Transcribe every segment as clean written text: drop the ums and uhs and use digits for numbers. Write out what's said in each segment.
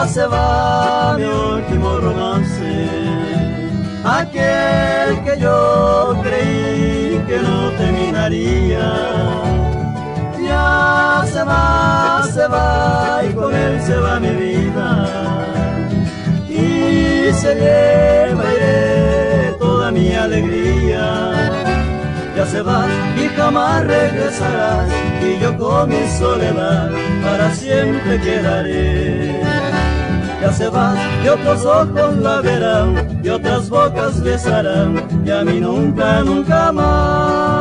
se va mi último romance, aquel que yo creí que no terminaría. Ya se va y con él se va mi vida, y se lleva toda mi alegría. Ya se vas y jamás regresarás, y yo con mi soledad para siempre quedaré. Ya se vas y otros ojos la verán, y otras bocas besarán, y a mí nunca, nunca más.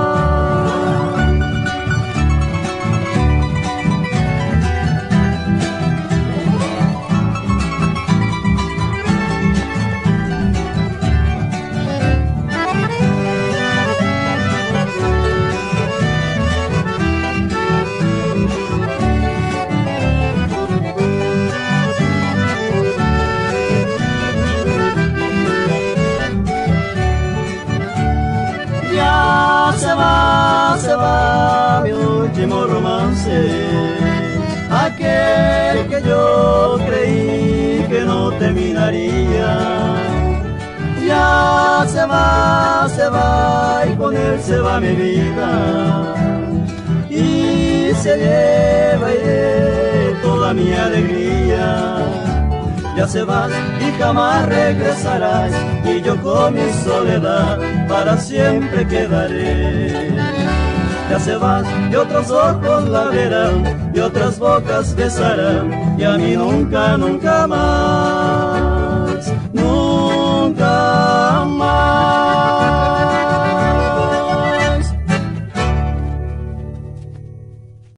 Se va mi último romance, aquel que yo creí que no terminaría. Ya se va y con él se va mi vida, y se lleva toda mi alegría. Ya se vas y jamás regresarás, y yo con mi soledad para siempre quedaré. Ya se vas y otros ojos la verán, y otras bocas besarán, y a mí nunca, nunca más, nunca